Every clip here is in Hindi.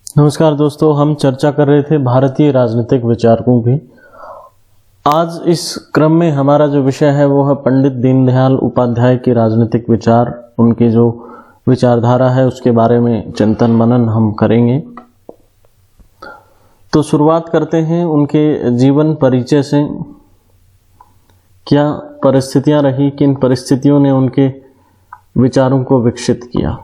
नमस्कार दोस्तों, हम चर्चा कर रहे थे भारतीय राजनीतिक विचारकों की। आज इस क्रम में हमारा जो विषय है वो है पंडित दीनदयाल उपाध्याय के राजनीतिक विचार, उनकी जो विचारधारा है उसके बारे में चिंतन मनन हम करेंगे। तो शुरुआत करते हैं उनके जीवन परिचय से। क्या परिस्थितियां रही, किन परिस्थितियों ने उनके विचारों को विकसित किया।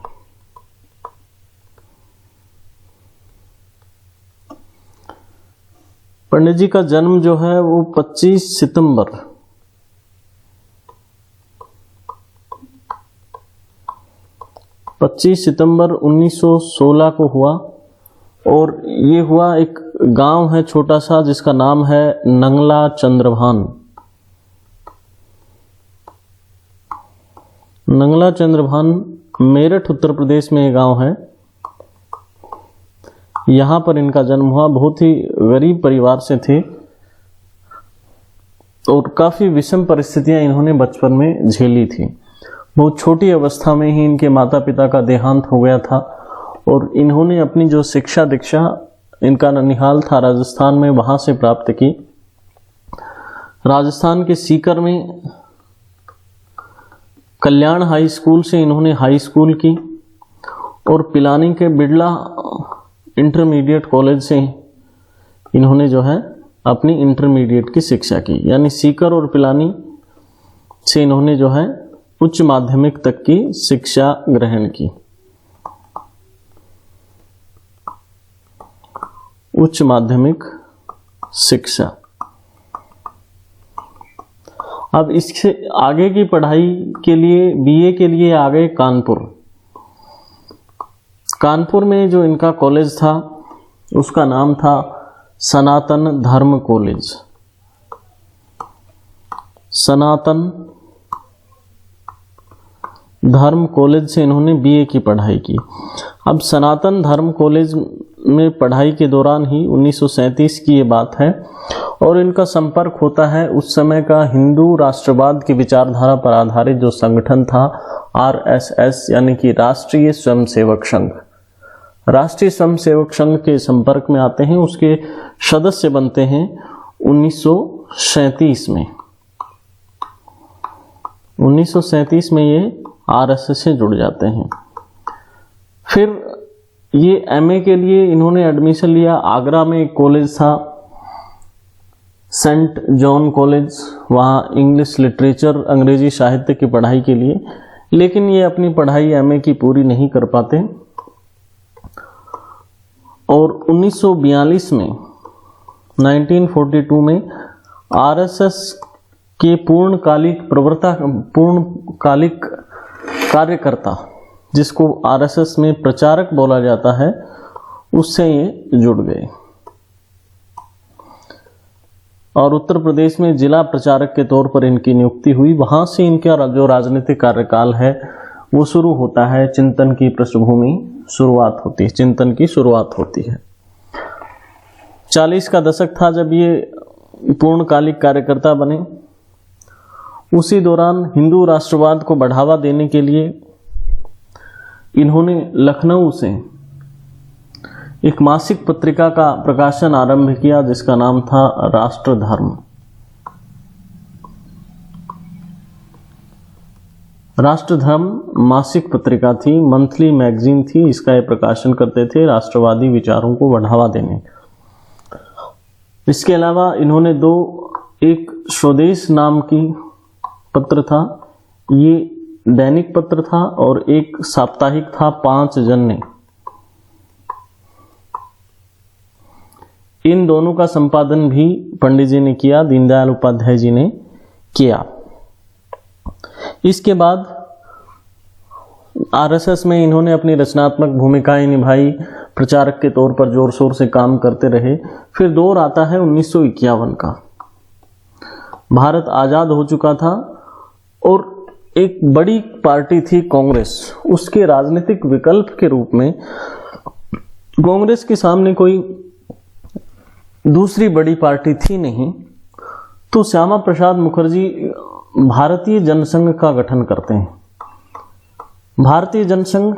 पंडित जी का जन्म जो है वो 25 सितंबर 1916 को हुआ और ये हुआ एक गांव है छोटा सा जिसका नाम है नंगला चंद्रभान। नंगला चंद्रभान मेरठ उत्तर प्रदेश में ये गांव है। यहाँ पर इनका जन्म हुआ। बहुत ही गरीब परिवार से थे और काफ़ी विषम परिस्थितियां इन्होंने बचपन में झेली थी। बहुत छोटी अवस्था में ही इनके माता पिता का देहांत हो गया था और इन्होंने अपनी जो शिक्षा दीक्षा, इनका ननिहाल था राजस्थान में, वहाँ से प्राप्त की। राजस्थान के सीकर में कल्याण हाई स्कूल से इन्होंने हाई स्कूल की और पिलानी के बिड़ला इंटरमीडिएट कॉलेज से इन्होंने जो है अपनी इंटरमीडिएट की शिक्षा की। यानी सीकर और पिलानी से इन्होंने जो है उच्च माध्यमिक तक की शिक्षा ग्रहण की। उच्च माध्यमिक शिक्षा। अब इससे आगे की पढ़ाई के लिए बीए के लिए आ गए कानपुर। कानपुर में जो इनका कॉलेज था उसका नाम था सनातन धर्म कॉलेज। सनातन धर्म कॉलेज से इन्होंने बीए की पढ़ाई की। अब सनातन धर्म कॉलेज में पढ़ाई के दौरान ही 1937 की ये बात है और इनका संपर्क होता है उस समय का हिंदू राष्ट्रवाद की विचारधारा पर आधारित जो संगठन था आरएसएस, यानी कि राष्ट्रीय स्वयंसेवक संघ। राष्ट्रीय स्वयंसेवक संघ के संपर्क में आते हैं, उसके सदस्य बनते हैं 1937 में। 1937 में ये आरएसएस से जुड़ जाते हैं। फिर ये एमए के लिए इन्होंने एडमिशन लिया। आगरा में एक कॉलेज था सेंट जॉन कॉलेज, वहाँ इंग्लिश लिटरेचर, अंग्रेजी साहित्य की पढ़ाई के लिए, लेकिन ये अपनी पढ़ाई एमए की पूरी नहीं कर पाते और 1942 में 1942 में आरएसएस के पूर्णकालिक कार्यकर्ता, जिसको आरएसएस में प्रचारक बोला जाता है, उससे ये जुड़ गए और उत्तर प्रदेश में जिला प्रचारक के तौर पर इनकी नियुक्ति हुई। वहां से इनका जो राजनीतिक कार्यकाल है वो शुरू होता है। चिंतन की पृष्ठभूमि शुरुआत होती है, चिंतन की शुरुआत होती है। 40 का दशक था जब ये पूर्णकालिक कार्यकर्ता बने। उसी दौरान हिंदू राष्ट्रवाद को बढ़ावा देने के लिए इन्होंने लखनऊ से एक मासिक पत्रिका का प्रकाशन आरंभ किया जिसका नाम था राष्ट्रधर्म। राष्ट्रधर्म मासिक पत्रिका थी, मंथली मैगजीन थी। इसका ये प्रकाशन करते थे राष्ट्रवादी विचारों को बढ़ावा देने। इसके अलावा इन्होंने एक स्वदेश नाम की पत्र था, ये दैनिक पत्र था, और एक साप्ताहिक था 5 जन्य। इन दोनों का संपादन भी पंडित जी ने किया, दीनदयाल उपाध्याय जी ने किया। इसके बाद आरएसएस में इन्होंने अपनी रचनात्मक भूमिकाएं निभाई, प्रचारक के तौर पर जोर शोर से काम करते रहे। फिर दौर आता है 1951 का। भारत आजाद हो चुका था और एक बड़ी पार्टी थी कांग्रेस। उसके राजनीतिक विकल्प के रूप में कांग्रेस के सामने कोई दूसरी बड़ी पार्टी थी नहीं, तो श्यामा प्रसाद मुखर्जी भारतीय जनसंघ का गठन करते हैं। भारतीय जनसंघ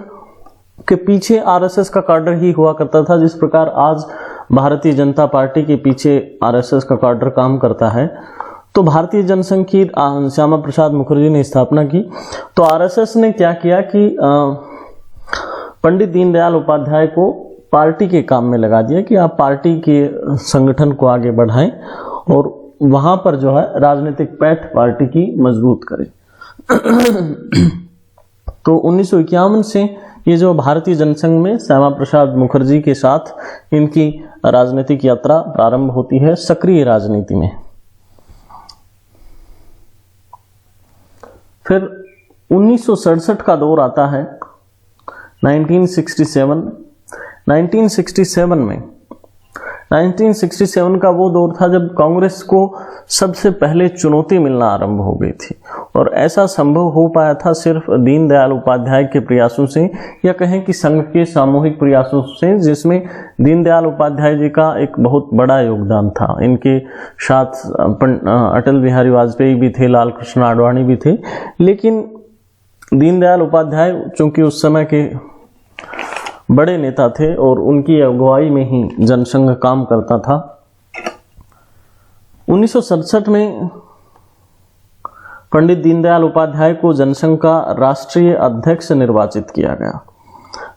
के पीछे आरएसएस का काडर ही हुआ करता था। जिस प्रकार आज भारतीय जनता पार्टी के पीछे आरएसएस का काडर काम करता है, तो भारतीय जनसंघ की श्यामा प्रसाद मुखर्जी ने स्थापना की। तो आरएसएस ने क्या किया कि पंडित दीनदयाल उपाध्याय को पार्टी के काम में लगा दिया कि आप पार्टी के संगठन को आगे बढ़ाएं और वहां पर जो है राजनीतिक पैठ पार्टी की मजबूत करें। तो 1951 से ये जो भारतीय जनसंघ में श्यामा प्रसाद मुखर्जी के साथ इनकी राजनीतिक यात्रा प्रारंभ होती है सक्रिय राजनीति में। फिर 1967 का दौर आता है, 1967 का वो दौर था जब कांग्रेस को सबसे पहले चुनौती मिलना आरंभ हो गई थी, और ऐसा संभव हो पाया था सिर्फ दीनदयाल उपाध्याय के प्रयासों से, या कहें कि संघ के सामूहिक प्रयासों से, जिसमें दीनदयाल उपाध्याय जी का एक बहुत बड़ा योगदान था। इनके साथ अटल बिहारी वाजपेयी भी थे, लाल कृष्ण आडवाणी भी थे, लेकिन दीनदयाल उपाध्याय चूंकि उस समय के बड़े नेता थे और उनकी अगुवाई में ही जनसंघ काम करता था। 1967 में पंडित दीनदयाल उपाध्याय को जनसंघ का राष्ट्रीय अध्यक्ष निर्वाचित किया गया।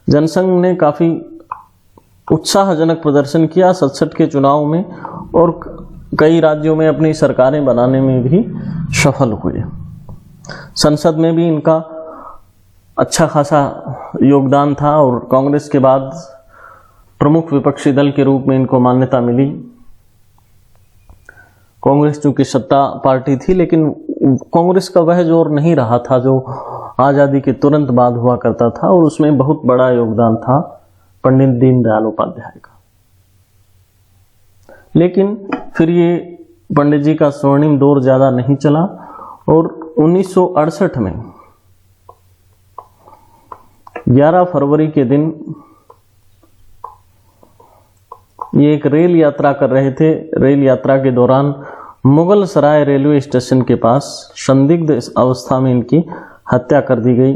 जनसंघ ने काफी उत्साहजनक प्रदर्शन किया 67 के चुनाव में, और कई राज्यों में अपनी सरकारें बनाने में भी सफल हुए। संसद में भी इनका अच्छा खासा योगदान था और कांग्रेस के बाद प्रमुख विपक्षी दल के रूप में इनको मान्यता मिली। कांग्रेस चूंकि सत्ता पार्टी थी, लेकिन कांग्रेस का वह जोर नहीं रहा था जो आजादी के तुरंत बाद हुआ करता था, और उसमें बहुत बड़ा योगदान था पंडित दीनदयाल उपाध्याय का। लेकिन फिर ये पंडित जी का स्वर्णिम दौर ज्यादा नहीं चला, और 1968 में 11 फरवरी के दिन ये एक रेल यात्रा कर रहे थे। रेल यात्रा के दौरान मुगल सराय रेलवे स्टेशन के पास संदिग्ध अवस्था में इनकी हत्या कर दी गई।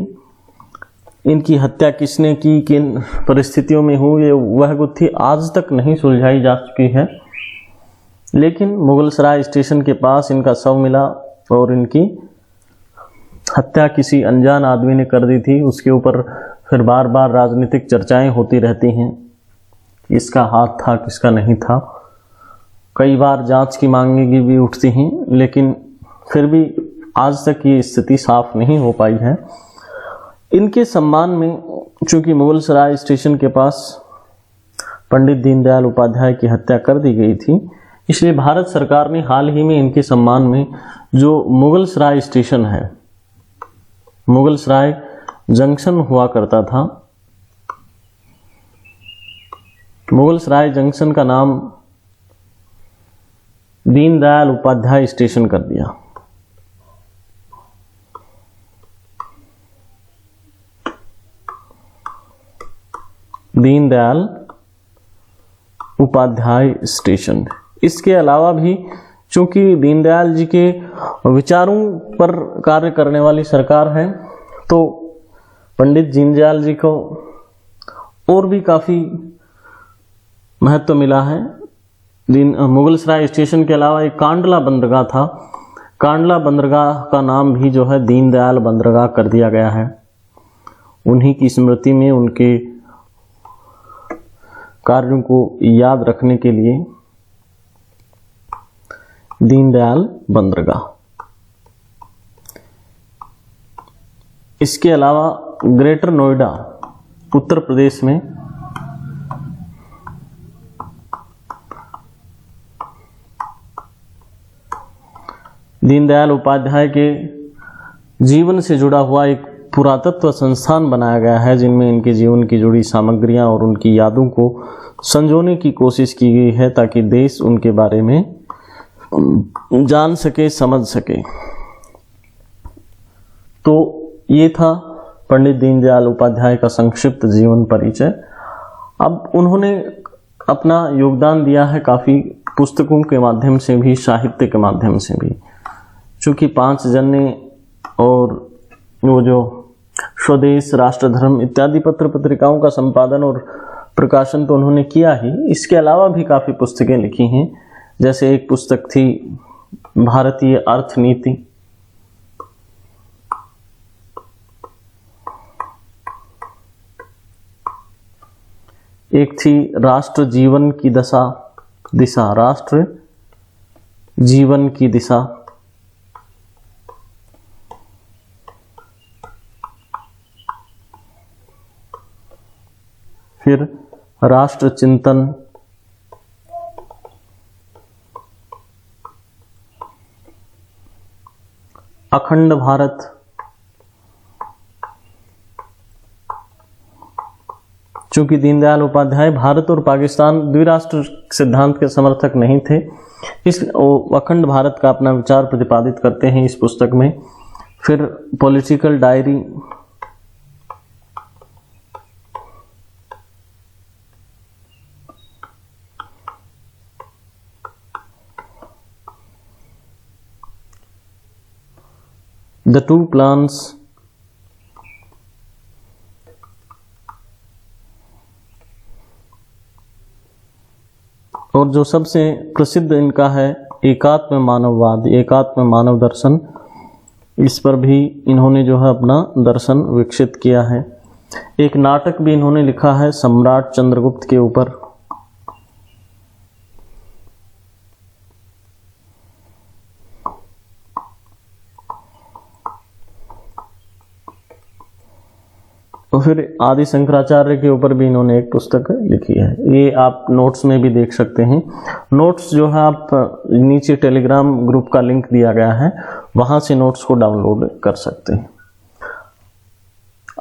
इनकी हत्या किसने की, किन परिस्थितियों में हुई, वह गुत्थी आज तक नहीं सुलझाई जा चुकी है। लेकिन मुगल सराय स्टेशन के पास इनका शव मिला और इनकी हत्या किसी अनजान आदमी ने कर दी थी। उसके ऊपर फिर बार बार राजनीतिक चर्चाएं होती रहती हैं, किसका हाथ था किसका नहीं था। कई बार जांच की मांगें भी उठती हैं, लेकिन फिर भी आज तक ये स्थिति साफ नहीं हो पाई है। इनके सम्मान में चूंकि मुगल सराय स्टेशन के पास पंडित दीनदयाल उपाध्याय की हत्या कर दी गई थी, इसलिए भारत सरकार ने हाल ही में इनके सम्मान में जो मुगल सराय स्टेशन है, मुगल सराय जंक्शन हुआ करता था, मुगल सराय जंक्शन का नाम दीनदयाल उपाध्याय स्टेशन कर दिया। दीनदयाल उपाध्याय स्टेशन। इसके अलावा भी चूंकि दीनदयाल जी के विचारों पर कार्य करने वाली सरकार है, तो पंडित दीनदयाल जी को और भी काफी महत्व मिला है। मुगल सराय स्टेशन के अलावा एक कांडला बंदरगाह था। कांडला बंदरगाह का नाम भी जो है दीनदयाल बंदरगाह कर दिया गया है। उन्हीं की स्मृति में, उनके कार्यों को याद रखने के लिए दीनदयाल बंदरगाह। इसके अलावा ग्रेटर नोएडा उत्तर प्रदेश में दीनदयाल उपाध्याय के जीवन से जुड़ा हुआ एक पुरातत्व संस्थान बनाया गया है, जिनमें इनके जीवन की जुड़ी सामग्रियां और उनकी यादों को संजोने की कोशिश की गई है, ताकि देश उनके बारे में जान सके, समझ सके। तो ये था पंडित दीनदयाल उपाध्याय का संक्षिप्त जीवन परिचय। अब उन्होंने अपना योगदान दिया है काफी पुस्तकों के माध्यम से भी, साहित्य के माध्यम से भी। चूंकि 5 जने और वो जो स्वदेश, राष्ट्रधर्म इत्यादि पत्र पत्रिकाओं का संपादन और प्रकाशन तो उन्होंने किया ही, इसके अलावा भी काफ़ी पुस्तकें लिखी हैं। जैसे एक पुस्तक थी भारतीय अर्थनीति, एक थी राष्ट्र जीवन की दिशा, राष्ट्र जीवन की दिशा, फिर राष्ट्र चिंतन, अखंड भारत, चूंकि दीनदयाल उपाध्याय भारत और पाकिस्तान द्विराष्ट्र सिद्धांत के समर्थक नहीं थे, इस अखंड भारत का अपना विचार प्रतिपादित करते हैं इस पुस्तक में। फिर political diary, the two plans, और जो सबसे प्रसिद्ध इनका है एकात्म मानववाद, एकात्म मानव दर्शन, इस पर भी इन्होंने जो है अपना दर्शन विकसित किया है। एक नाटक भी इन्होंने लिखा है सम्राट चंद्रगुप्त के ऊपर। तो फिर आदि शंकराचार्य के ऊपर भी इन्होंने एक पुस्तक लिखी है। ये आप नोट्स में भी देख सकते हैं। नोट्स जो है आप नीचे टेलीग्राम ग्रुप का लिंक दिया गया है, वहां से नोट्स को डाउनलोड कर सकते हैं।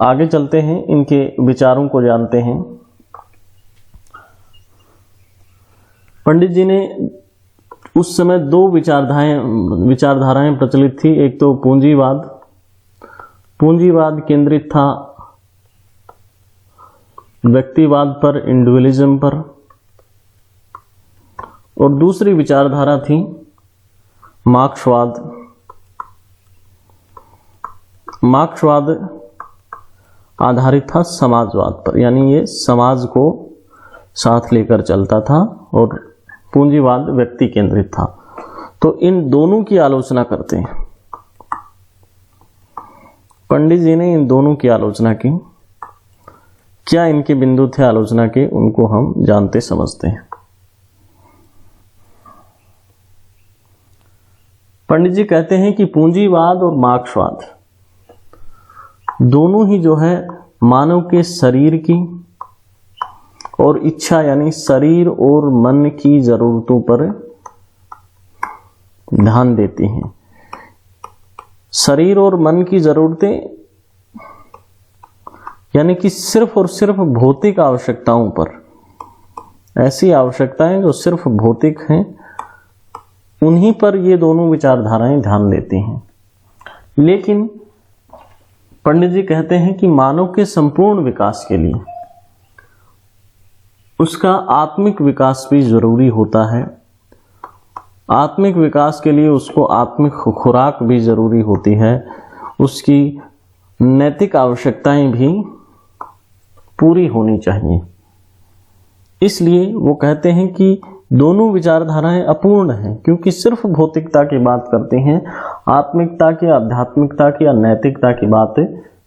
आगे चलते हैं, इनके विचारों को जानते हैं। पंडित जी ने उस समय दो विचारधाराएं प्रचलित थी। एक तो पूंजीवाद केंद्रित था व्यक्तिवाद पर, इंडिविजुअलिज्म पर, और दूसरी विचारधारा थी मार्क्सवाद आधारित था समाजवाद पर, यानी ये समाज को साथ लेकर चलता था और पूंजीवाद व्यक्ति केंद्रित था। तो इन दोनों की आलोचना करते हैं। पंडित जी ने इन दोनों की आलोचना की। क्या इनके बिंदु थे आलोचना के, उनको हम जानते समझते हैं। पंडित जी कहते हैं कि पूंजीवाद और मार्क्सवाद दोनों ही जो है मानव के शरीर की और इच्छा, यानी शरीर और मन की जरूरतों पर ध्यान देती हैं। शरीर और मन की जरूरतें यानी कि सिर्फ और सिर्फ भौतिक आवश्यकताओं पर, ऐसी आवश्यकताएं जो सिर्फ भौतिक हैं, उन्हीं पर ये दोनों विचारधाराएं ध्यान देती हैं। लेकिन पंडित जी कहते हैं कि मानव के संपूर्ण विकास के लिए उसका आत्मिक विकास भी जरूरी होता है। आत्मिक विकास के लिए उसको आत्मिक खुराक भी जरूरी होती है। उसकी नैतिक आवश्यकताएं भी पूरी होनी चाहिए। इसलिए वो कहते हैं कि दोनों विचारधाराएं अपूर्ण हैं, क्योंकि सिर्फ भौतिकता की बात करते हैं, आत्मिकता की, आध्यात्मिकता की या नैतिकता की बात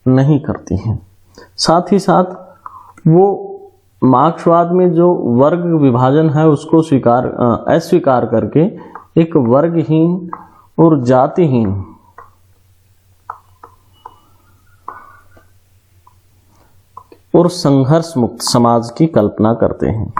नहीं करती हैं। साथ ही साथ वो मार्क्सवाद में जो वर्ग विभाजन है उसको अस्वीकार करके एक वर्गहीन और जातिहीन और संघर्ष मुक्त समाज की कल्पना करते हैं।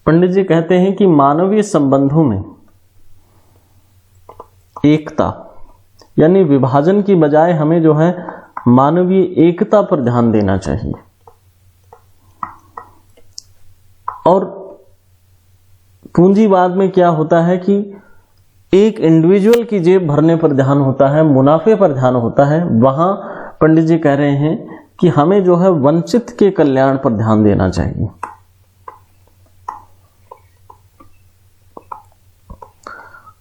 पंडित जी कहते हैं कि मानवीय संबंधों में एकता, यानी विभाजन की बजाय हमें जो है मानवीय एकता पर ध्यान देना चाहिए। और पूंजीवाद में क्या होता है कि एक इंडिविजुअल की जेब भरने पर ध्यान होता है, मुनाफे पर ध्यान होता है। वहां पंडित जी कह रहे हैं कि हमें जो है वंचित के कल्याण पर ध्यान देना चाहिए।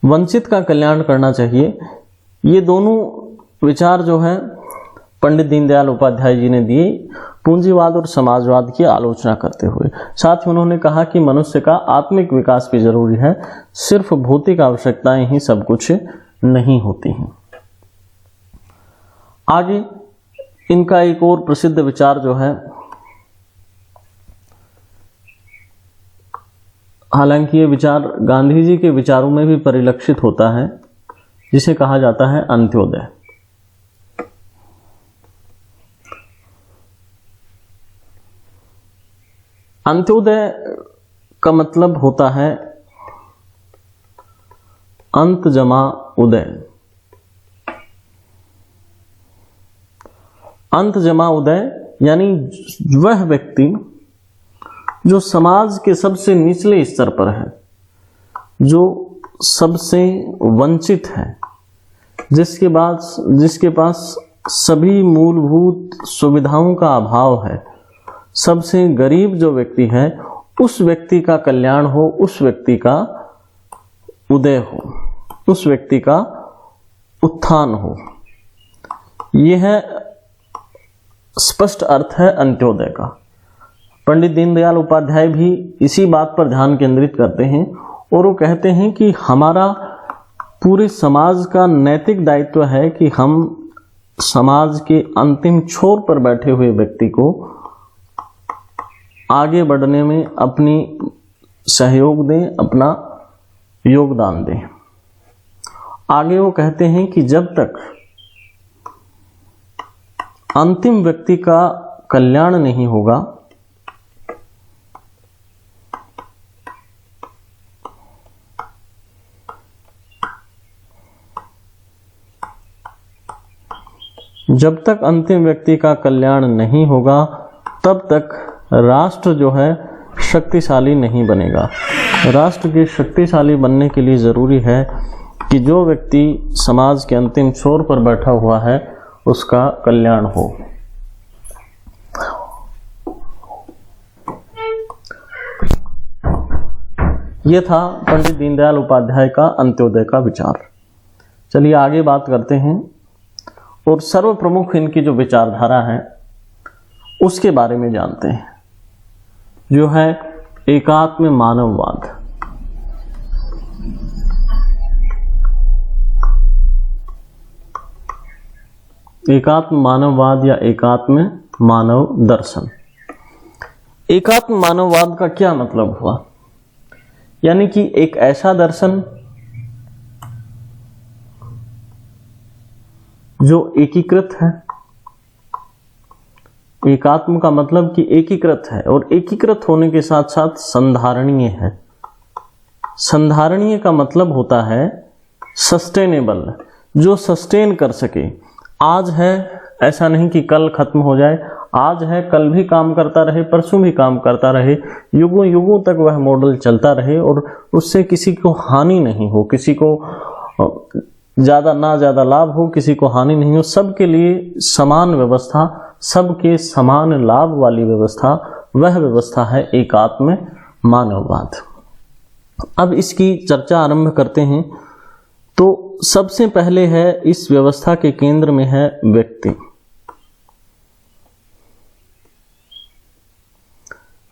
वंचित का कल्याण करना चाहिए। ये दोनों विचार जो है पंडित दीनदयाल उपाध्याय जी ने दिए, पूंजीवाद और समाजवाद की आलोचना करते हुए। साथ ही उन्होंने कहा कि मनुष्य का आत्मिक विकास भी जरूरी है, सिर्फ भौतिक आवश्यकताएं ही सब कुछ नहीं होती हैं। आगे इनका एक और प्रसिद्ध विचार जो है, हालांकि ये विचार गांधी जी के विचारों में भी परिलक्षित होता है, जिसे कहा जाता है अंत्योदय। अंत्योदय का मतलब होता है अंत जमा उदय। अंत जमा उदय यानी वह व्यक्ति जो समाज के सबसे निचले स्तर पर है, जो सबसे वंचित है, जिसके पास सभी मूलभूत सुविधाओं का अभाव है, सबसे गरीब जो व्यक्ति है, उस व्यक्ति का कल्याण हो, उस व्यक्ति का उदय हो, उस व्यक्ति का उत्थान हो। यह है स्पष्ट अर्थ है अंत्योदय का। पंडित दीनदयाल उपाध्याय भी इसी बात पर ध्यान केंद्रित करते हैं और वो कहते हैं कि हमारा पूरे समाज का नैतिक दायित्व है कि हम समाज के अंतिम छोर पर बैठे हुए व्यक्ति को आगे बढ़ने में अपनी सहयोग दें, अपना योगदान दें। आगे वो कहते हैं कि जब तक अंतिम व्यक्ति का कल्याण नहीं होगा, जब तक अंतिम व्यक्ति का कल्याण नहीं होगा, तब तक राष्ट्र जो है शक्तिशाली नहीं बनेगा। राष्ट्र के शक्तिशाली बनने के लिए जरूरी है कि जो व्यक्ति समाज के अंतिम छोर पर बैठा हुआ है उसका कल्याण हो। यह था पंडित दीनदयाल उपाध्याय का अंत्योदय का विचार। चलिए आगे बात करते हैं और सर्व प्रमुख इनकी जो विचारधारा है उसके बारे में जानते हैं, जो है एकात्म मानववाद। एकात्म मानववाद या एकात्म मानव दर्शन। एकात्म मानववाद का क्या मतलब हुआ? यानी कि एक ऐसा दर्शन जो एकीकृत है। एकात्म का मतलब कि एकीकृत है, और एकीकृत होने के साथ साथ संधारणीय है। संधारणीय का मतलब होता है सस्टेनेबल, जो सस्टेन कर सके। आज है, ऐसा नहीं कि कल खत्म हो जाए। आज है, कल भी काम करता रहे, परसों भी काम करता रहे, युगों युगों तक वह मॉडल चलता रहे और उससे किसी को हानि नहीं हो, किसी को ज्यादा लाभ हो, किसी को हानि नहीं हो। सबके लिए समान व्यवस्था, सबके समान लाभ वाली व्यवस्था, वह व्यवस्था है एकात्म मानववाद। अब इसकी चर्चा आरंभ करते हैं। तो सबसे पहले है, इस व्यवस्था के केंद्र में है व्यक्ति।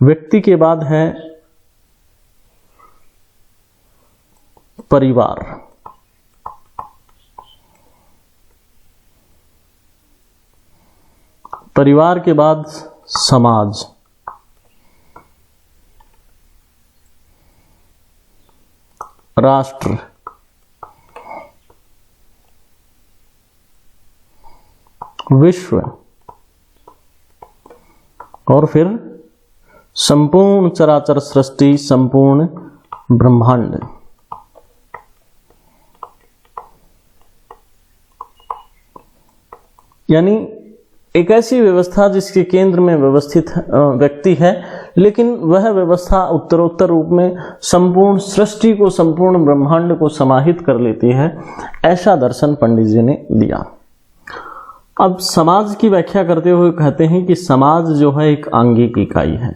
व्यक्ति के बाद है परिवार। परिवार के बाद समाज। राष्ट्र। विश्व। और फिर संपूर्ण चराचर सृष्टि, संपूर्ण ब्रह्मांड। यानी एक ऐसी व्यवस्था जिसके केंद्र में व्यवस्थित व्यक्ति है, लेकिन वह व्यवस्था उत्तरोत्तर रूप में संपूर्ण सृष्टि को, संपूर्ण ब्रह्मांड को समाहित कर लेती है। ऐसा दर्शन पंडित जी ने दिया। अब समाज की व्याख्या करते हुए कहते हैं कि समाज जो है एक आंगिक इकाई है।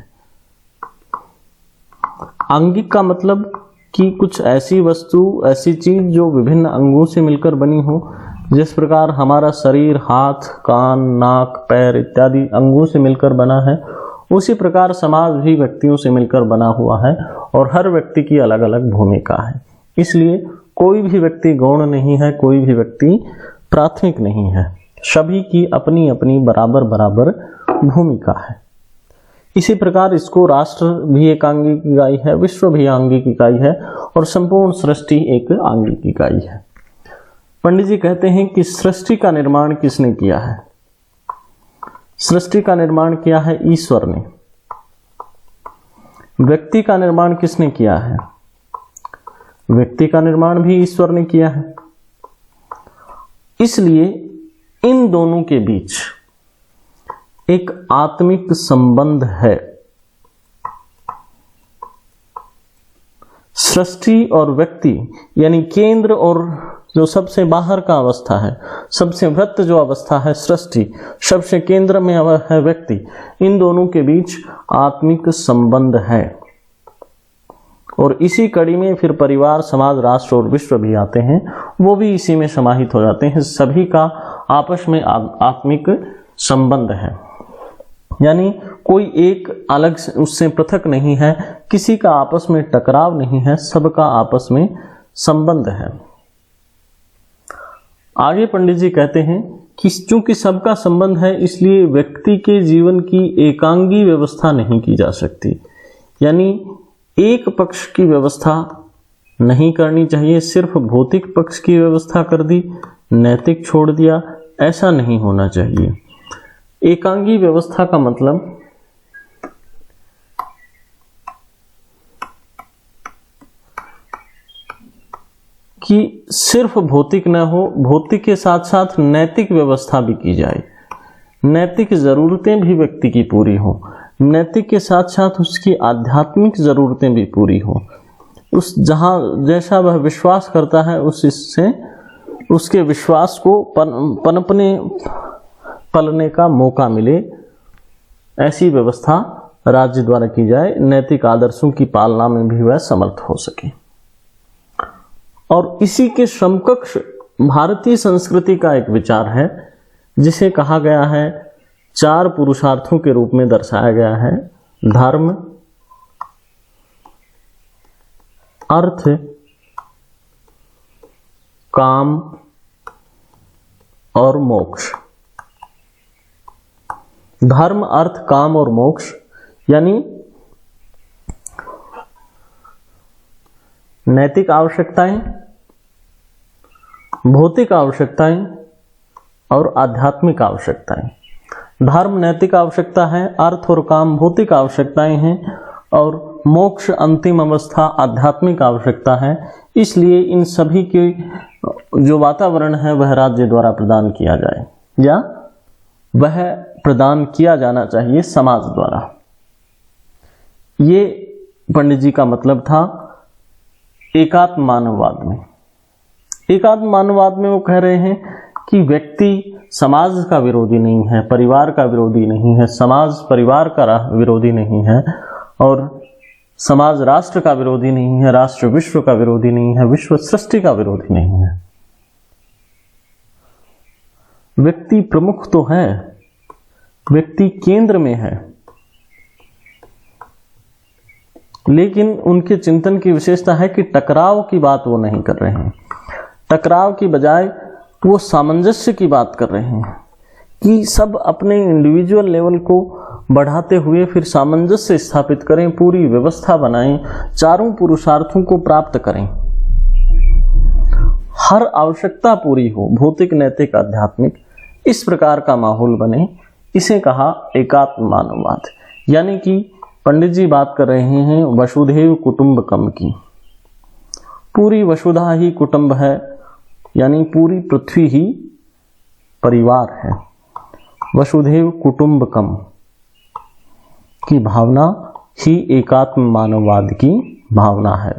आंगिक का मतलब कि कुछ ऐसी वस्तु, ऐसी चीज जो विभिन्न अंगों से मिलकर बनी हो। जिस प्रकार हमारा शरीर हाथ, कान, नाक, पैर इत्यादि अंगों से मिलकर बना है, उसी प्रकार समाज भी व्यक्तियों से मिलकर बना हुआ है और हर व्यक्ति की अलग अलग भूमिका है। इसलिए कोई भी व्यक्ति गौण नहीं है, कोई भी व्यक्ति प्राथमिक नहीं है। सभी की अपनी अपनी बराबर बराबर भूमिका है। इसी प्रकार इसको राष्ट्र भी एक आंगिक इकाई है, विश्व भी आंगिक इकाई है और संपूर्ण सृष्टि एक आंगिक इकाई है। पंडित जी कहते हैं कि सृष्टि का निर्माण किसने किया है? सृष्टि का निर्माण किया है ईश्वर ने। व्यक्ति का निर्माण किसने किया है? व्यक्ति का निर्माण भी ईश्वर ने किया है। इसलिए इन दोनों के बीच एक आत्मिक संबंध है। सृष्टि और व्यक्ति यानी केंद्र और जो सबसे बाहर का अवस्था है, सबसे वृत्त जो अवस्था है सृष्टि, सबसे केंद्र में है व्यक्ति, इन दोनों के बीच आत्मिक संबंध है। और इसी कड़ी में फिर परिवार, समाज, राष्ट्र और विश्व भी आते हैं, वो भी इसी में समाहित हो जाते हैं। सभी का आपस में आत्मिक संबंध है, यानी कोई एक अलग उससे पृथक नहीं है, किसी का आपस में टकराव नहीं है, सबका आपस में संबंध है। आगे पंडित जी कहते हैं कि चूंकि सबका संबंध है, इसलिए व्यक्ति के जीवन की एकांगी व्यवस्था नहीं की जा सकती, यानी एक पक्ष की व्यवस्था नहीं करनी चाहिए, सिर्फ भौतिक पक्ष की व्यवस्था कर दी, नैतिक छोड़ दिया, ऐसा नहीं होना चाहिए। एकांगी व्यवस्था का मतलब कि सिर्फ भौतिक न हो, भौतिक के साथ साथ नैतिक व्यवस्था भी की जाए, नैतिक जरूरतें भी व्यक्ति की पूरी हो, नैतिक के साथ साथ उसकी आध्यात्मिक जरूरतें भी पूरी हो। उस जहां जैसा वह विश्वास करता है उस इससे उसके विश्वास को पलने का मौका मिले, ऐसी व्यवस्था राज्य द्वारा की जाए, नैतिक आदर्शों की पालना में भी वह समर्थ हो सके। और इसी के समकक्ष भारतीय संस्कृति का एक विचार है, जिसे कहा गया है, चार पुरुषार्थों के रूप में दर्शाया गया है: धर्म, अर्थ, काम और मोक्ष। धर्म, अर्थ, काम और मोक्ष यानी नैतिक आवश्यकताएं, भौतिक आवश्यकताएं और आध्यात्मिक आवश्यकताएं। धर्म नैतिक आवश्यकता है, अर्थ और काम भौतिक आवश्यकताएं हैं और मोक्ष अंतिम अवस्था आध्यात्मिक आवश्यकता है। इसलिए इन सभी के जो वातावरण है वह राज्य द्वारा प्रदान किया जाए, या वह प्रदान किया जाना चाहिए समाज द्वारा। ये पंडित जी का मतलब था एकात्म मानववाद में। एकात्म मानववाद में वो कह रहे हैं कि व्यक्ति समाज का विरोधी नहीं है, परिवार का विरोधी नहीं है, समाज परिवार का विरोधी नहीं है, और समाज राष्ट्र का विरोधी नहीं है, राष्ट्र विश्व का विरोधी नहीं है, विश्व सृष्टि का विरोधी नहीं है। व्यक्ति प्रमुख तो है, व्यक्ति केंद्र में है, लेकिन उनके चिंतन की विशेषता है कि टकराव की बात वो नहीं कर रहे हैं। टकराव की बजाय वो सामंजस्य की बात कर रहे हैं कि सब अपने इंडिविजुअल लेवल को बढ़ाते हुए फिर सामंजस्य स्थापित करें, पूरी व्यवस्था बनाएं, चारों पुरुषार्थों को प्राप्त करें, हर आवश्यकता पूरी हो, भौतिक, नैतिक, आध्यात्मिक, इस प्रकार का माहौल बने। इसे कहा एकात्म मानववाद। यानी कि पंडित जी बात कर रहे हैं वसुधैव कुटुंबकम की। पूरी वसुधा ही कुटुंब है, यानी पूरी पृथ्वी ही परिवार है। वसुधैव कुटुंबकम की भावना ही एकात्म मानववाद की भावना है।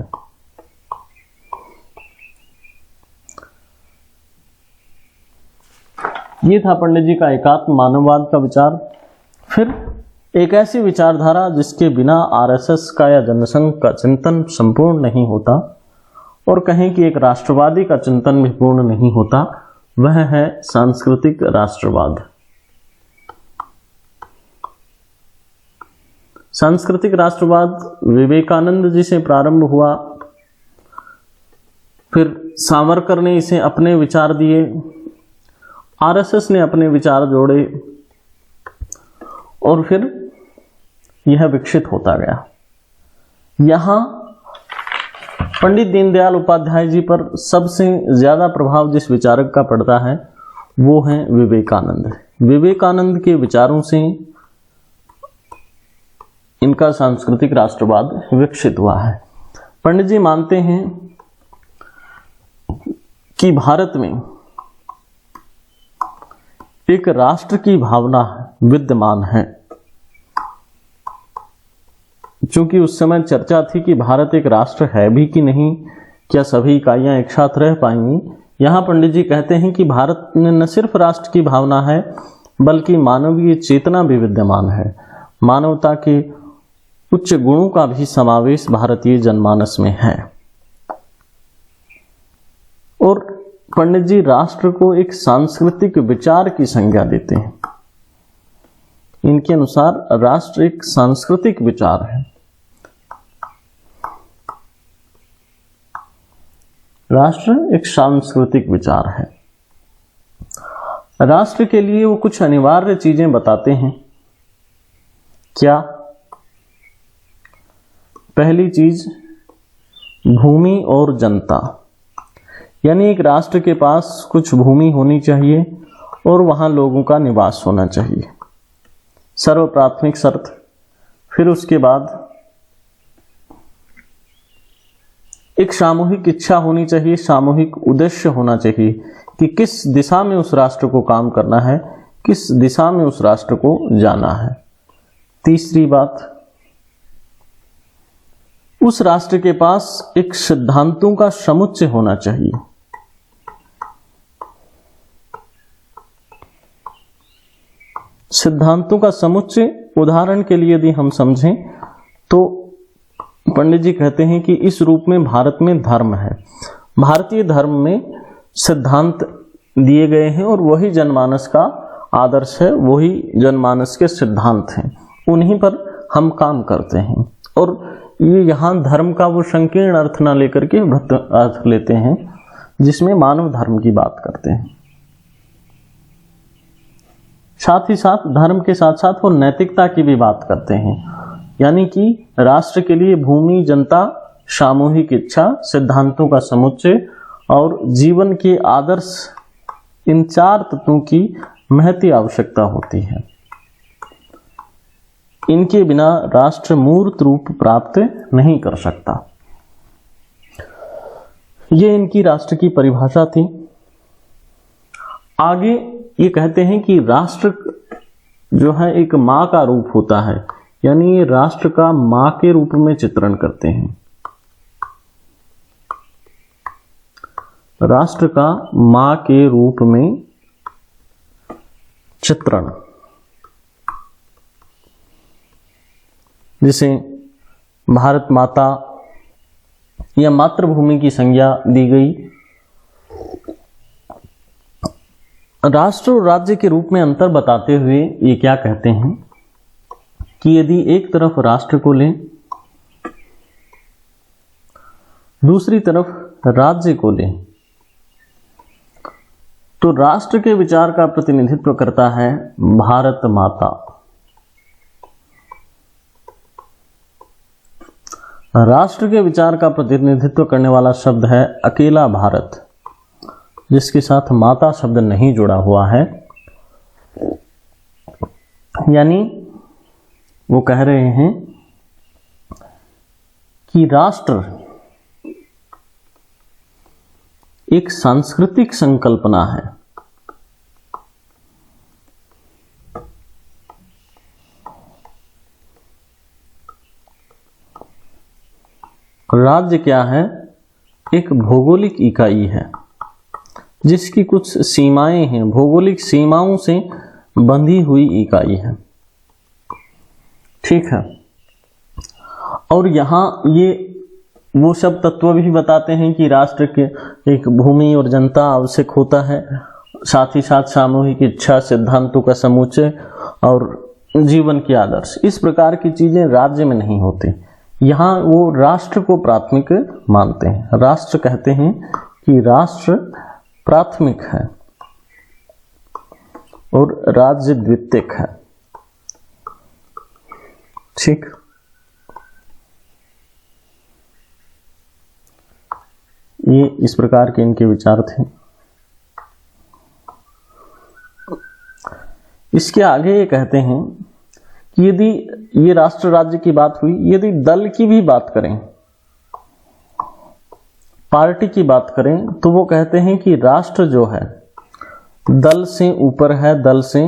ये था पंडित जी का एकात्म मानववाद का विचार। फिर एक ऐसी विचारधारा जिसके बिना आरएसएस का या जनसंघ का चिंतन संपूर्ण नहीं होता, और कहें कि एक राष्ट्रवादी का चिंतन भी पूर्ण नहीं होता, वह है सांस्कृतिक राष्ट्रवाद। सांस्कृतिक राष्ट्रवाद विवेकानंद जी से प्रारंभ हुआ, फिर सावरकर ने इसे अपने विचार दिए, आरएसएस ने अपने विचार जोड़े, और फिर यह विकसित होता गया। यहां पंडित दीनदयाल उपाध्याय जी पर सबसे ज्यादा प्रभाव जिस विचारक का पड़ता है वो है विवेकानंद। विवेकानंद के विचारों से इनका सांस्कृतिक राष्ट्रवाद विकसित हुआ है। पंडित जी मानते हैं कि भारत में एक राष्ट्र की भावना विद्यमान है। चूंकि उस समय चर्चा थी कि भारत एक राष्ट्र है भी कि नहीं, क्या सभी इकाइयां एक साथ रह पाएंगी, यहां पंडित जी कहते हैं कि भारत में न सिर्फ राष्ट्र की भावना है बल्कि मानवीय चेतना भी विद्यमान है। मानवता के उच्च गुणों का भी समावेश भारतीय जनमानस में है। और पंडित जी राष्ट्र को एक सांस्कृतिक विचार की संज्ञा देते हैं। इनके अनुसार राष्ट्र एक सांस्कृतिक विचार है। राष्ट्र एक सांस्कृतिक विचार है। राष्ट्र के लिए वो कुछ अनिवार्य चीजें बताते हैं। क्या? पहली चीज भूमि और जनता, यानी एक राष्ट्र के पास कुछ भूमि होनी चाहिए और वहां लोगों का निवास होना चाहिए, सर्व प्राथमिक शर्त। फिर उसके बाद एक सामूहिक इच्छा होनी चाहिए, सामूहिक उद्देश्य होना चाहिए कि किस दिशा में उस राष्ट्र को काम करना है, किस दिशा में उस राष्ट्र को जाना है। तीसरी बात, उस राष्ट्र के पास एक सिद्धांतों का समुच्चय होना चाहिए। सिद्धांतों का समुच्चय, उदाहरण के लिए यदि हम समझें तो पंडित जी कहते हैं कि इस रूप में भारत में धर्म है। भारतीय धर्म में सिद्धांत दिए गए हैं और वही जनमानस का आदर्श है, वही जनमानस के सिद्धांत हैं, उन्हीं पर हम काम करते हैं। और ये यहाँ धर्म का वो संकीर्ण अर्थ ना लेकर के वृत्त अर्थ लेते हैं जिसमें मानव धर्म की बात करते हैं। साथ ही साथ धर्म के साथ साथ वो नैतिकता की भी बात करते हैं, यानी कि राष्ट्र के लिए भूमि, जनता, सामूहिक इच्छा, सिद्धांतों का समुच्चय और जीवन के आदर्श, इन चार तत्वों की महती आवश्यकता होती है। इनके बिना राष्ट्र मूर्त रूप प्राप्त नहीं कर सकता। ये इनकी राष्ट्र की परिभाषा थी। आगे ये कहते हैं कि राष्ट्र जो है एक मां का रूप होता है, यानी ये राष्ट्र का मां के रूप में चित्रण करते हैं। राष्ट्र का मां के रूप में चित्रण, जिसे भारत माता या मातृभूमि की संज्ञा दी गई। राष्ट्र और राज्य के रूप में अंतर बताते हुए ये क्या कहते हैं कि यदि एक तरफ राष्ट्र को लें, दूसरी तरफ राज्य को लें, तो राष्ट्र के विचार का प्रतिनिधित्व करता है भारत माता। राष्ट्र के विचार का प्रतिनिधित्व करने वाला शब्द है अकेला भारत, जिसके साथ माता शब्द नहीं जुड़ा हुआ है। यानी वो कह रहे हैं कि राष्ट्र एक सांस्कृतिक संकल्पना है। राज्य क्या है? एक भौगोलिक इकाई है जिसकी कुछ सीमाएं हैं, भौगोलिक सीमाओं से बंधी हुई इकाई है। ठीक है। और यहाँ ये वो सब तत्व भी बताते हैं कि राष्ट्र के एक भूमि और जनता आवश्यक होता है, साथ ही साथ सामूहिक इच्छा, सिद्धांतों का समुच्चय और जीवन के आदर्श। इस प्रकार की चीजें राज्य में नहीं होती। यहाँ वो राष्ट्र को प्राथमिक मानते हैं। राष्ट्र कहते हैं कि राष्ट्र प्राथमिक है और राज्य द्वितीयक है। ठीक। ये इस प्रकार के इनके विचार थे। इसके आगे ये कहते हैं कि यदि ये राष्ट्र राज्य की बात हुई, यदि दल की भी बात करें, पार्टी की बात करें, तो वो कहते हैं कि राष्ट्र जो है दल से ऊपर है, दल से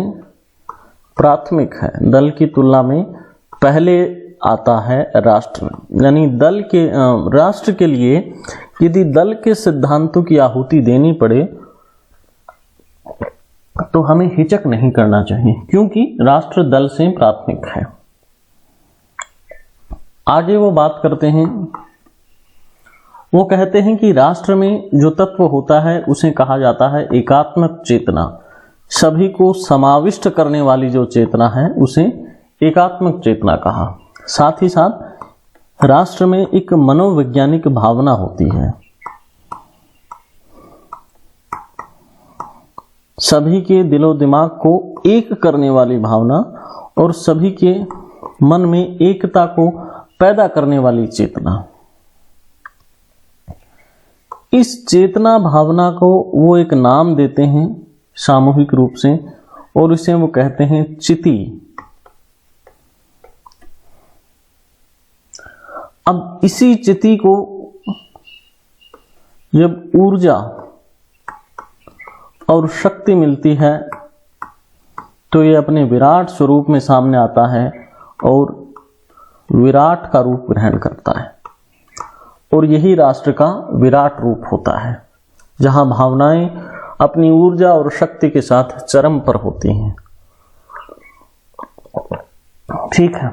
प्राथमिक है। दल की तुलना में पहले आता है राष्ट्र। यानी दल के राष्ट्र के लिए यदि दल के सिद्धांतों की आहुति देनी पड़े तो हमें हिचक नहीं करना चाहिए, क्योंकि राष्ट्र दल से प्राथमिक है। आगे वो बात करते हैं, वो कहते हैं कि राष्ट्र में जो तत्व होता है उसे कहा जाता है एकात्मक चेतना। सभी को समाविष्ट करने वाली जो चेतना है उसे एकात्मक चेतना कहा। साथ ही साथ राष्ट्र में एक मनोवैज्ञानिक भावना होती है। सभी के दिलो दिमाग को एक करने वाली भावना और सभी के मन में एकता को पैदा करने वाली चेतना। इस चेतना भावना को वो एक नाम देते हैं सामूहिक रूप से, और इसे वो कहते हैं चिति। अब इसी चिति को जब ऊर्जा और शक्ति मिलती है तो ये अपने विराट स्वरूप में सामने आता है और विराट का रूप ग्रहण करता है। और यही राष्ट्र का विराट रूप होता है, जहां भावनाएं अपनी ऊर्जा और शक्ति के साथ चरम पर होती हैं। ठीक है,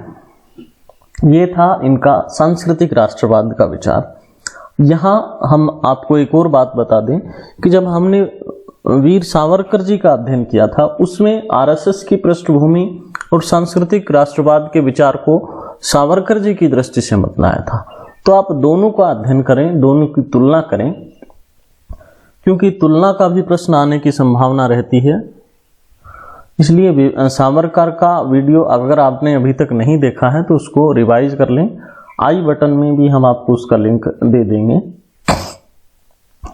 ये था इनका सांस्कृतिक राष्ट्रवाद का विचार। यहां हम आपको एक और बात बता दें कि जब हमने वीर सावरकर जी का अध्ययन किया था, उसमें आरएसएस की पृष्ठभूमि और सांस्कृतिक राष्ट्रवाद के विचार को सावरकर जी की दृष्टि से बतलाया था। तो आप दोनों का अध्ययन करें, दोनों की तुलना करें, क्योंकि तुलना का भी प्रश्न आने की संभावना रहती है। इसलिए सावरकर का वीडियो अगर आपने अभी तक नहीं देखा है तो उसको रिवाइज कर लें। आई बटन में भी हम आपको उसका लिंक दे देंगे।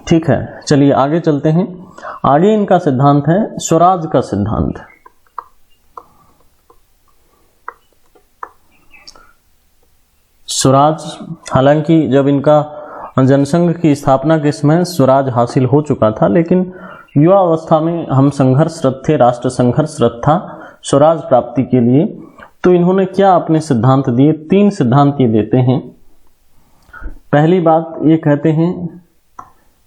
ठीक है, चलिए आगे चलते हैं। आगे इनका सिद्धांत है स्वराज का सिद्धांत। स्वराज, हालांकि जब इनका जनसंघ की स्थापना के समय स्वराज हासिल हो चुका था, लेकिन युवा अवस्था में हम संघर्षरत थे, राष्ट्र संघर्षरत था स्वराज प्राप्ति के लिए। तो इन्होंने क्या अपने सिद्धांत दिए? 3 सिद्धांत ये देते हैं। पहली बात ये कहते हैं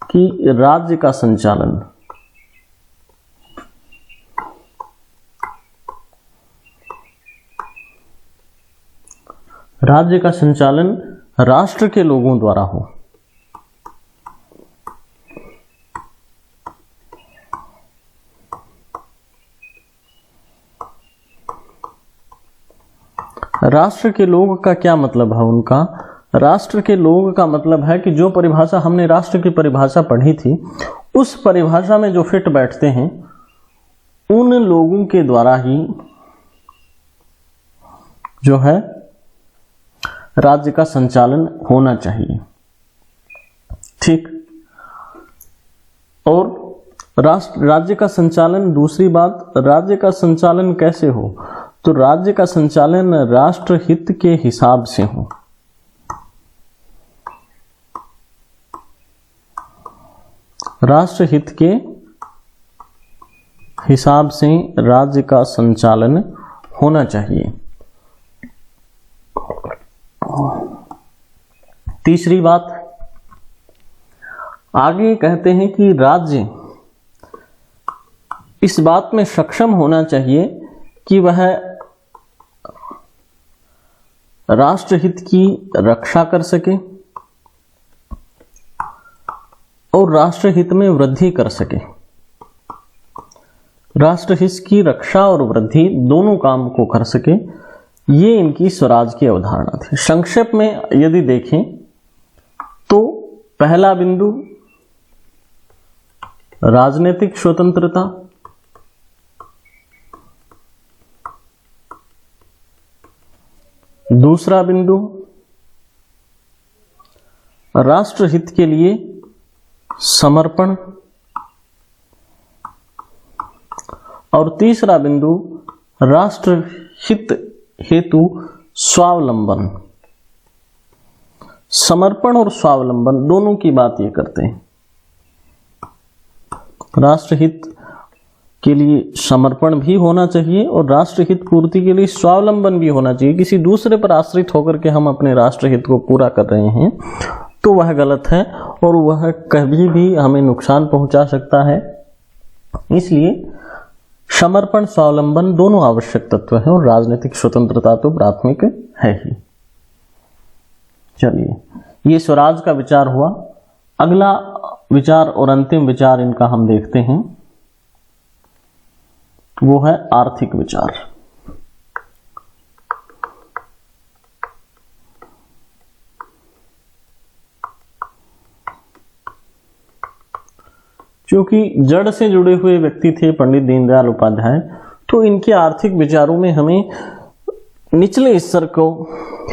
कि राज्य का संचालन, राज्य का संचालन राष्ट्र के लोगों द्वारा हो। राष्ट्र के लोग का क्या मतलब है उनका? राष्ट्र के लोग का मतलब है कि जो परिभाषा हमने राष्ट्र की परिभाषा पढ़ी थी, उस परिभाषा में जो फिट बैठते हैं उन लोगों के द्वारा ही जो है राज्य का संचालन होना चाहिए। ठीक। और राज्य का संचालन, दूसरी बात, राज्य का संचालन कैसे हो? तो राज्य का संचालन राष्ट्र हित के हिसाब से हो। राष्ट्र हित के हिसाब से राज्य का संचालन होना चाहिए। तीसरी बात, आगे कहते हैं कि राज्य इस बात में सक्षम होना चाहिए कि वह राष्ट्रहित की रक्षा कर सके और राष्ट्रहित में वृद्धि कर सके। राष्ट्रहित की रक्षा और वृद्धि दोनों काम को कर सके, ये इनकी स्वराज की अवधारणा थी। संक्षेप में यदि देखें तो पहला बिंदु राजनीतिक स्वतंत्रता, दूसरा बिंदु राष्ट्रहित के लिए समर्पण और तीसरा बिंदु राष्ट्रहित हेतु स्वावलंबन। समर्पण और स्वावलंबन दोनों की बात ये करते हैं। राष्ट्रहित के लिए समर्पण भी होना चाहिए और राष्ट्रहित पूर्ति के लिए स्वावलंबन भी होना चाहिए। किसी दूसरे पर आश्रित होकर के हम अपने राष्ट्रहित को पूरा कर रहे हैं तो वह गलत है और वह कभी भी हमें नुकसान पहुंचा सकता है। इसलिए समर्पण स्वावलंबन दोनों आवश्यक तत्व हैं और राजनीतिक स्वतंत्रता तो प्राथमिक है ही। चलिए, ये स्वराज का विचार हुआ। अगला विचार और अंतिम विचार इनका हम देखते हैं, वो है आर्थिक विचार। क्योंकि जड़ से जुड़े हुए व्यक्ति थे पंडित दीनदयाल उपाध्याय, तो इनके आर्थिक विचारों में हमें निचले स्तर को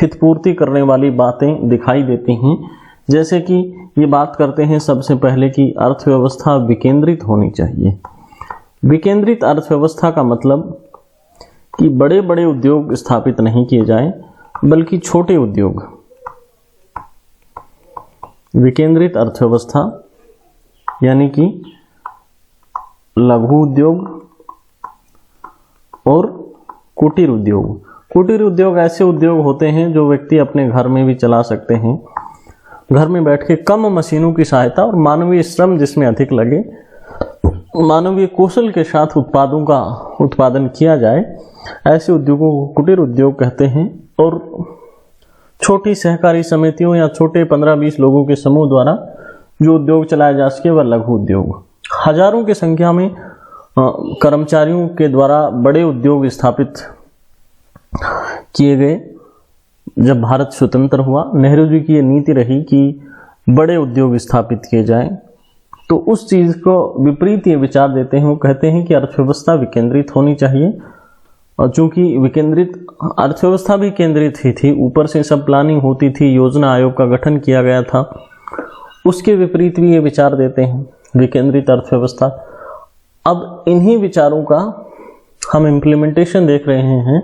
हितपूर्ति करने वाली बातें दिखाई देती हैं। जैसे कि ये बात करते हैं सबसे पहले कि अर्थव्यवस्था विकेंद्रित होनी चाहिए। विकेंद्रित अर्थव्यवस्था का मतलब कि बड़े बड़े उद्योग स्थापित नहीं किए जाएं, बल्कि छोटे उद्योग। विकेंद्रित अर्थव्यवस्था यानी कि लघु उद्योग और कुटीर उद्योग। कुटीर उद्योग ऐसे उद्योग होते हैं जो व्यक्ति अपने घर में भी चला सकते हैं। घर में बैठ के कम मशीनों की सहायता और मानवीय श्रम जिसमें अधिक लगे, मानवीय कौशल के साथ उत्पादों का उत्पादन किया जाए, ऐसे उद्योगों को कुटीर उद्योग कहते हैं। और छोटी सहकारी समितियों या छोटे 15-20 लोगों के समूह द्वारा जो उद्योग चलाया जा सके वह लघु उद्योग। हजारों की संख्या में कर्मचारियों के द्वारा बड़े उद्योग स्थापित किए गए। जब भारत स्वतंत्र हुआ, नेहरू जी की ये नीति रही कि बड़े उद्योग स्थापित किए जाएं, तो उस चीज को विपरीत ये विचार देते हैं। वो कहते हैं कि अर्थव्यवस्था विकेंद्रित होनी चाहिए। और चूंकि विकेंद्रित अर्थव्यवस्था भी केंद्रित ही थी, ऊपर से सब प्लानिंग होती थी, योजना आयोग का गठन किया गया था, उसके विपरीत भी ये विचार देते हैं विकेंद्रित अर्थव्यवस्था। अब इन्हीं विचारों का हम इम्प्लीमेंटेशन देख रहे हैं।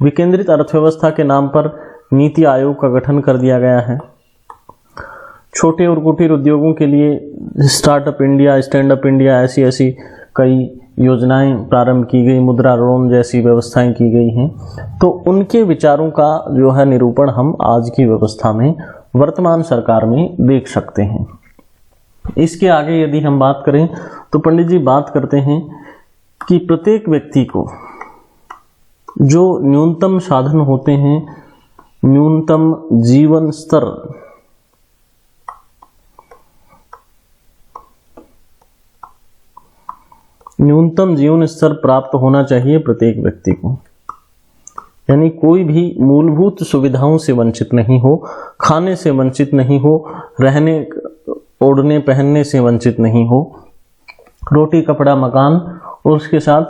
विकेंद्रित अर्थव्यवस्था के नाम पर नीति आयोग का गठन कर दिया गया है। छोटे और कुटीर उद्योगों के लिए startup India, stand up India, ऐसी कई योजनाएं प्रारंभ की गई, मुद्रा लोन जैसी व्यवस्थाएं की गई हैं। तो उनके विचारों का जो है निरूपण हम आज की व्यवस्था में, वर्तमान सरकार में देख सकते हैं। इसके आगे यदि हम बात करें तो पंडित जी बात करते हैं कि प्रत्येक व्यक्ति को जो न्यूनतम साधन होते हैं, न्यूनतम जीवन स्तर, न्यूनतम जीवन स्तर प्राप्त होना चाहिए प्रत्येक व्यक्ति को। यानी कोई भी मूलभूत सुविधाओं से वंचित नहीं हो, खाने से वंचित नहीं हो, रहने ओढ़ने पहनने से वंचित नहीं हो, रोटी कपड़ा मकान और उसके साथ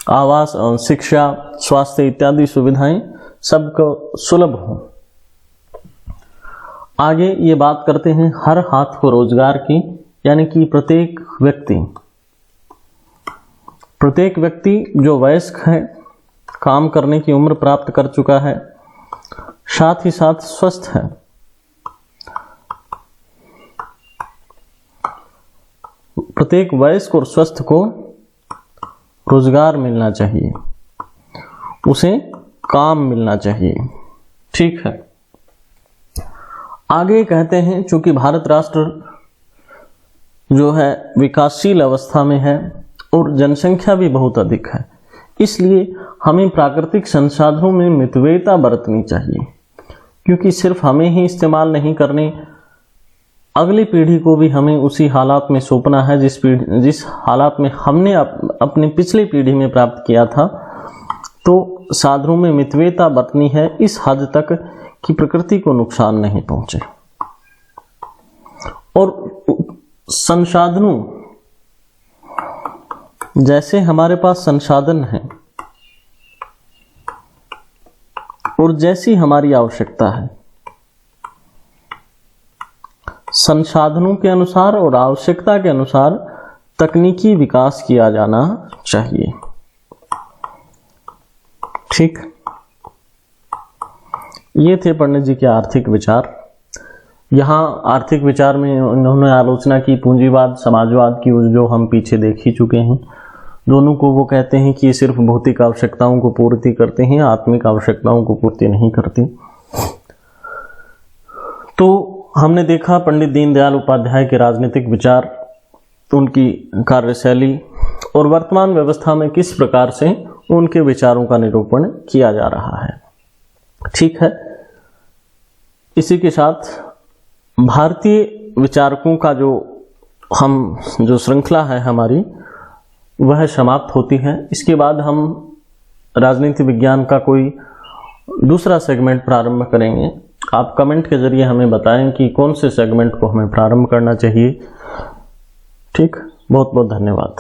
आवास, शिक्षा, स्वास्थ्य इत्यादि सुविधाएं सबको सुलभ हो। आगे ये बात करते हैं हर हाथ को रोजगार की, यानी कि प्रत्येक व्यक्ति जो वयस्क है, काम करने की उम्र प्राप्त कर चुका है, साथ ही साथ स्वस्थ है, प्रत्येक वयस्क और स्वस्थ को रोजगार मिलना चाहिए, उसे काम मिलना चाहिए। ठीक है। आगे कहते हैं चूंकि भारत राष्ट्र जो है विकासशील अवस्था में है और जनसंख्या भी बहुत अधिक है। इसलिए हमें प्राकृतिक संसाधनों में मितव्ययता बरतनी चाहिए, क्योंकि सिर्फ हमें ही इस्तेमाल नहीं करने, अगली पीढ़ी को भी हमें उसी हालात में सौंपना है जिस हालात में हमने अपनी पिछली पीढ़ी में प्राप्त किया था। तो साधनों में मितव्ययता बरतनी है इस हद तक कि प्रकृति को नुकसान नहीं पहुंचे। और संसाधनों, जैसे हमारे पास संसाधन है और जैसी हमारी आवश्यकता है, संसाधनों के अनुसार और आवश्यकता के अनुसार तकनीकी विकास किया जाना चाहिए। ठीक, ये थे पंडित जी के आर्थिक विचार। यहाँ आर्थिक विचार में उन्होंने आलोचना की पूंजीवाद, समाजवाद की, जो हम पीछे देख ही चुके हैं। दोनों को वो कहते हैं कि ये सिर्फ भौतिक आवश्यकताओं को पूर्ति करते हैं, आत्मिक आवश्यकताओं को पूर्ति नहीं करती। तो हमने देखा पंडित दीनदयाल उपाध्याय के राजनीतिक विचार, उनकी कार्यशैली और वर्तमान व्यवस्था में किस प्रकार से उनके विचारों का निरूपण किया जा रहा है। ठीक है, इसी के साथ भारतीय विचारकों का जो श्रृंखला है हमारी, वह समाप्त होती है। इसके बाद हम राजनीति विज्ञान का कोई दूसरा सेगमेंट प्रारंभ करेंगे। आप कमेंट के जरिए हमें बताएं कि कौन से सेगमेंट को हमें प्रारंभ करना चाहिए। ठीक, बहुत बहुत धन्यवाद।